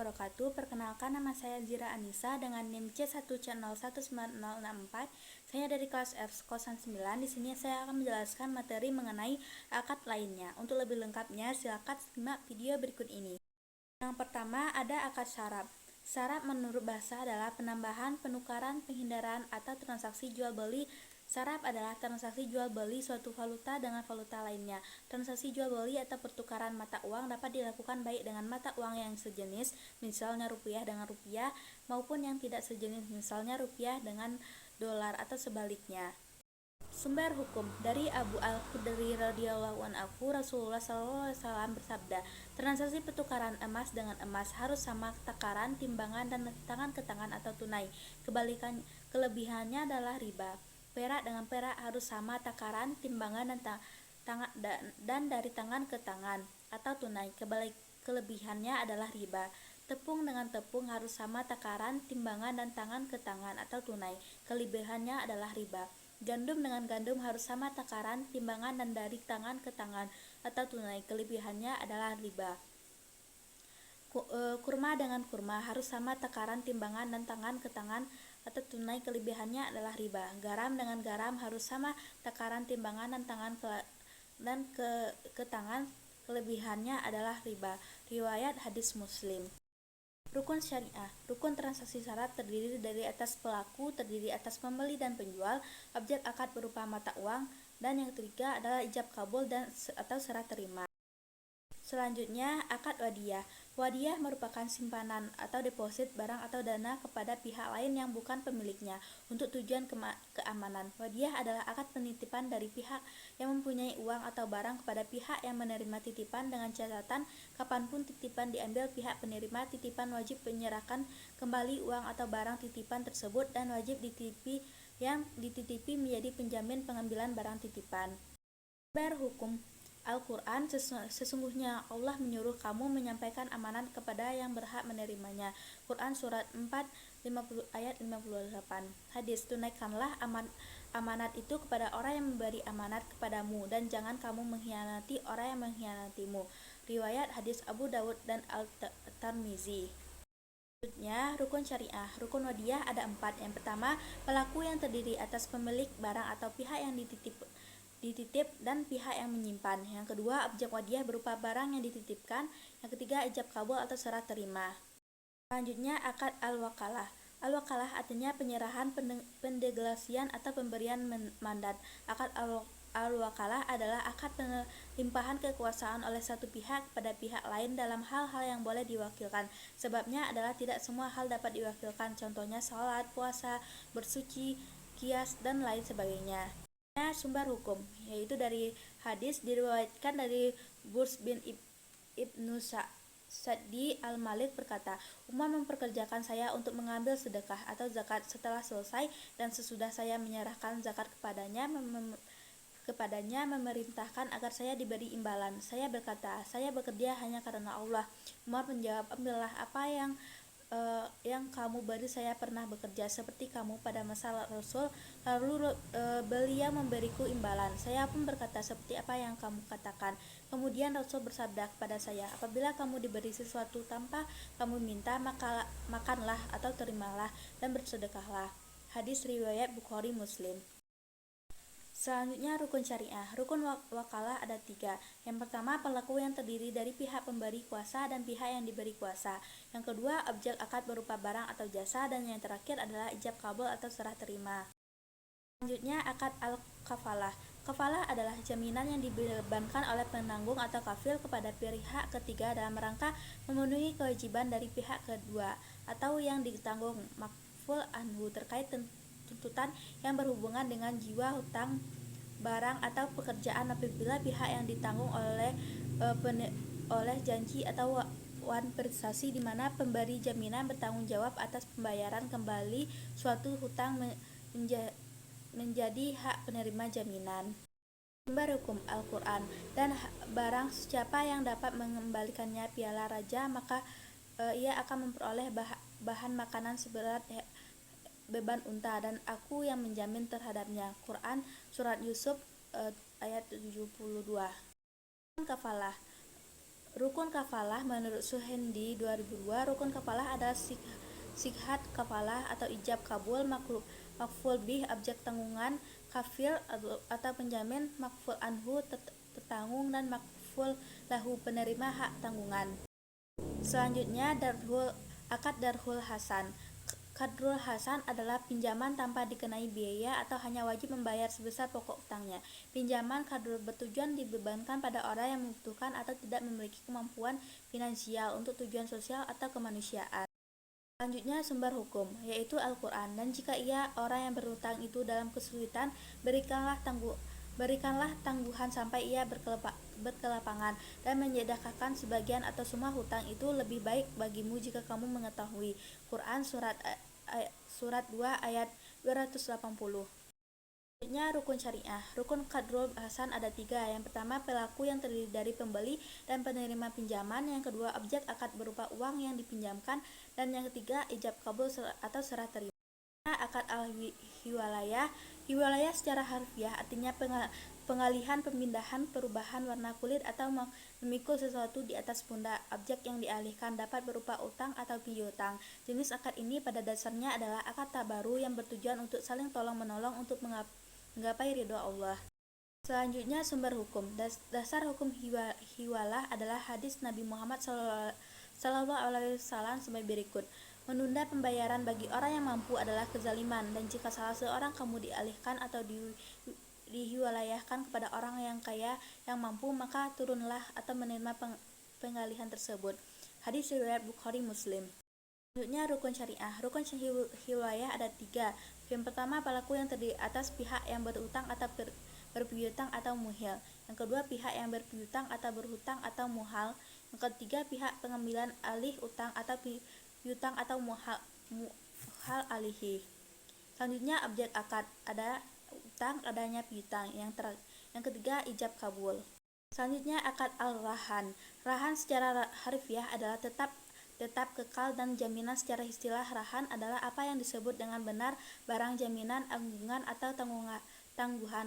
wabarakatuh. Perkenalkan, nama saya Zira Anissa dengan NIM C1C019064. Saya dari kelas F 09. Di sini saya akan menjelaskan materi mengenai akad lainnya. Untuk lebih lengkapnya, silakan simak video berikut ini. Yang pertama ada akad syarab. Syarab menurut bahasa adalah penambahan, penukaran, penghindaran, atau transaksi jual beli. Syarab adalah transaksi jual beli suatu valuta dengan valuta lainnya. Transaksi jual beli atau pertukaran mata uang dapat dilakukan baik dengan mata uang yang sejenis, misalnya rupiah dengan rupiah, maupun yang tidak sejenis, misalnya rupiah dengan dolar atau sebaliknya. Sumber hukum dari Abu Al-Khudri radhiyallahu anhu, Rasulullah SAW bersabda, transaksi pertukaran emas dengan emas harus sama takaran, timbangan, dan tangan ke tangan atau tunai. Kelebihannya adalah riba. Perak dengan perak harus sama takaran, timbangan, dan dari tangan ke tangan atau tunai. Kelebihannya adalah riba. Tepung dengan tepung harus sama takaran, timbangan, dan tangan ke tangan atau tunai. Kelebihannya adalah riba. Gandum dengan gandum harus sama takaran, timbangan, dan dari tangan ke tangan atau tunai. Kelebihannya adalah riba. Kurma dengan kurma harus sama takaran, timbangan, dan tangan ke tangan atau tunai. Kelebihannya adalah riba. Garam dengan garam harus sama takaran, timbangan, dan tangan ke tangan. Kelebihannya adalah riba. Riwayat hadis Muslim. Rukun syariah. Rukun transaksi syarat terdiri dari atas pelaku, terdiri atas pembeli dan penjual, objek akad berupa mata uang, dan yang ketiga adalah ijab kabul atau serah terima. Selanjutnya, akad wadiyah. Wadiyah merupakan simpanan atau deposit barang atau dana kepada pihak lain yang bukan pemiliknya untuk tujuan keamanan. Wadiyah adalah akad penitipan dari pihak yang mempunyai uang atau barang kepada pihak yang menerima titipan dengan catatan kapanpun titipan diambil, pihak penerima titipan wajib menyerahkan kembali uang atau barang titipan tersebut dan wajib yang dititipi menjadi penjamin pengambilan barang titipan. Sumber hukum Al-Quran, sesungguhnya Allah menyuruh kamu menyampaikan amanat kepada yang berhak menerimanya. Quran Surat 4 ayat 58. Hadis, tunaikanlah amanat itu kepada orang yang memberi amanat kepadamu, dan jangan kamu mengkhianati orang yang mengkhianatimu. Riwayat hadis Abu Dawud dan Al-Tirmizi. Selanjutnya, rukun syariah. Rukun wadiyah ada 4. Yang pertama, pelaku yang terdiri atas pemilik barang atau pihak yang dititip dan pihak yang menyimpan. Yang kedua, objek wadiyah berupa barang yang dititipkan. Yang ketiga, ijab kabul atau serah terima. Selanjutnya, akad al-wakalah. Al-wakalah artinya penyerahan, pendelegasian, atau pemberian mandat. Akad al-wakalah adalah akad pelimpahan kekuasaan oleh satu pihak pada pihak lain dalam hal-hal yang boleh diwakilkan. Sebabnya adalah tidak semua hal dapat diwakilkan, contohnya sholat, puasa, bersuci, qiyas, dan lain sebagainya. Sumber hukum, yaitu dari hadis diriwayatkan dari Burs bin Ibnu Sa'di al-Malik berkata, Umar memperkerjakan saya untuk mengambil sedekah atau zakat. Setelah selesai dan sesudah saya menyerahkan zakat kepadanya, memerintahkan agar saya diberi imbalan. Saya berkata, saya bekerja hanya karena Allah. Umar menjawab, ambillah apa yang kamu beri. Saya pernah bekerja seperti kamu pada masa Rasul, lalu beliau memberiku imbalan. Saya pun berkata seperti apa yang kamu katakan. Kemudian Rasul bersabda kepada saya, apabila kamu diberi sesuatu tanpa kamu minta, maka makanlah atau terimalah dan bersedekahlah. Hadis riwayat Bukhari Muslim. Selanjutnya, rukun syariah. Rukun wakalah ada 3. Yang pertama, pelaku yang terdiri dari pihak pemberi kuasa dan pihak yang diberi kuasa. Yang kedua, objek akad berupa barang atau jasa. Dan yang terakhir adalah ijab kabul atau serah terima. Selanjutnya, akad al-kafalah. Kafalah adalah jaminan yang dibebankan oleh penanggung atau kafil kepada pihak ketiga dalam rangka memenuhi kewajiban dari pihak kedua atau yang ditanggung makful anhu terkait tuntutan yang berhubungan dengan jiwa, hutang, barang, atau pekerjaan apabila pihak yang ditanggung oleh janji atau wan prestasi di mana pemberi jaminan bertanggung jawab atas pembayaran kembali suatu hutang menjadi hak penerima jaminan. Sumber hukum Al-Quran, dan barang siapa yang dapat mengembalikannya piala raja, maka ia akan memperoleh bahan makanan seberat beban unta, dan aku yang menjamin terhadapnya. Quran Surat Yusuf ayat 72. Kafalah. Rukun kafalah menurut Suhendi 2002, rukun kafalah adalah sikhat kafalah atau ijab kabul, makful bih objek tanggungan, kafil atau penjamin, makful anhu tertanggung, dan makful lahu penerima hak tanggungan. Selanjutnya akad darhul hasan. Qardul hasan adalah pinjaman tanpa dikenai biaya atau hanya wajib membayar sebesar pokok utangnya. Pinjaman qardul bertujuan dibebankan pada orang yang membutuhkan atau tidak memiliki kemampuan finansial untuk tujuan sosial atau kemanusiaan. Selanjutnya sumber hukum, yaitu Al-Quran. Dan jika ia orang yang berhutang itu dalam kesulitan, berikanlah tangguhan sampai ia berkelapangan, dan menyedekahkan sebagian atau semua hutang itu lebih baik bagimu jika kamu mengetahui. Quran surat 2 ayat 280. Selanjutnya rukun syariah. Rukun qardul hasan ada 3. Yang pertama, pelaku yang terdiri dari pembeli dan penerima pinjaman. Yang kedua, objek akad berupa uang yang dipinjamkan. Dan yang ketiga, ijab kabul atau serah terima. Akad al-hiwalayah. Hiwalayah secara harfiah artinya pengalihan, pemindahan, perubahan warna kulit atau memikul sesuatu di atas pundak. Objek yang dialihkan dapat berupa utang atau piutang. Jenis akad ini pada dasarnya adalah akad tabaru yang bertujuan untuk saling tolong-menolong untuk menggapai ridho Allah. Selanjutnya sumber hukum. Dasar hukum hiwalah adalah hadis Nabi Muhammad SAW sebagai berikut. Menunda pembayaran bagi orang yang mampu adalah kezaliman, dan jika salah seorang kamu dialihkan atau dihiwalayahkan kepada orang yang kaya yang mampu, maka turunlah atau menerima pengalihan tersebut. Hadis riwayat Bukhari Muslim. Selanjutnya rukun syariah. Rukun hiwayah ada 3. Yang pertama, pelaku yang terdiri atas pihak yang berutang atau berpiutang atau muhil. Yang kedua, pihak yang berpiutang atau berhutang atau muhal. Yang ketiga, pihak pengambilan alih utang atau piutang atau muhal alihi. Selanjutnya objek akad, ada utang, adanya piutang. Yang ketiga, ijab kabul. Selanjutnya akad al-rahan. Rahan secara harfiah adalah tetap, kekal, dan jaminan secara istilah. Rahan adalah apa yang disebut dengan benar barang jaminan, anggungan, atau tangguhan.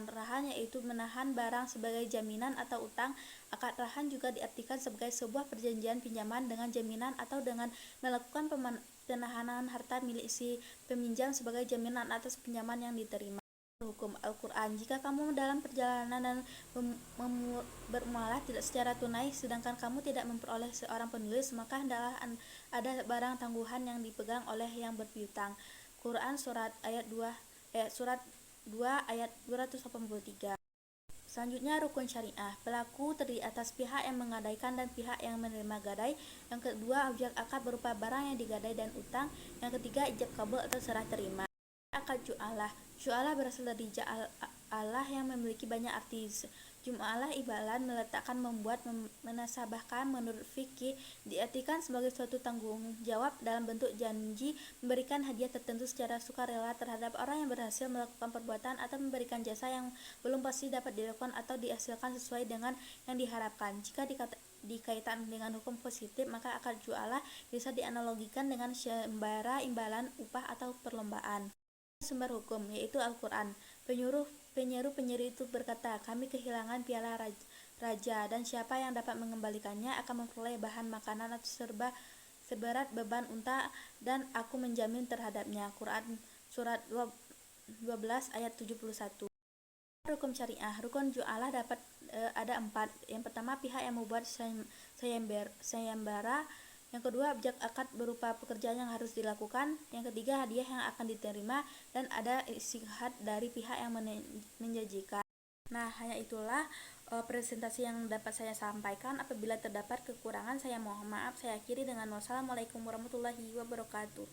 Rahan yaitu menahan barang sebagai jaminan atau utang. Akad rahan juga diartikan sebagai sebuah perjanjian pinjaman dengan jaminan atau dengan melakukan penahanan harta milik si peminjam sebagai jaminan atas pinjaman yang diterima. Hukum Al-Quran. Jika kamu dalam perjalanan dan bermuamalah tidak secara tunai, sedangkan kamu tidak memperoleh seorang penulis, maka hendaklah ada barang tangguhan yang dipegang oleh yang berpiutang. Quran surat 2 ayat 283. Selanjutnya rukun syariah. Pelaku terdiri atas pihak yang menggadaikan dan pihak yang menerima gadai. Yang kedua, objek akad berupa barang yang digadai dan utang. Yang ketiga, ijab kabul atau serah terima. Akad ju'alah. Ju'alah berasal dari ja'alah yang memiliki banyak arti. Ju'alah ibalan meletakkan, membuat, menasabahkan. Menurut fikih diartikan sebagai suatu tanggung jawab dalam bentuk janji memberikan hadiah tertentu secara sukarela terhadap orang yang berhasil melakukan perbuatan atau memberikan jasa yang belum pasti dapat dilakukan atau dihasilkan sesuai dengan yang diharapkan. Jika dikaitkan dengan hukum positif, maka akad ju'alah bisa dianalogikan dengan sembara, imbalan, upah, atau perlombaan. Sumber hukum, yaitu Al-Quran. Penyeru itu berkata, kami kehilangan piala raja, dan siapa yang dapat mengembalikannya akan memperoleh bahan makanan atau seberat beban unta, dan aku menjamin terhadapnya. Quran surat 12 ayat 71. Rukun syariah. Rukun ju'alah dapat ada 4. Yang pertama, pihak yang membuat sayembara. Yang kedua, objek akad berupa pekerjaan yang harus dilakukan. Yang ketiga, hadiah yang akan diterima. Dan ada istighad dari pihak yang menjanjikan. Nah, hanya itulah presentasi yang dapat saya sampaikan. Apabila terdapat kekurangan, saya mohon maaf. Saya akhiri dengan wassalamualaikum warahmatullahi wabarakatuh.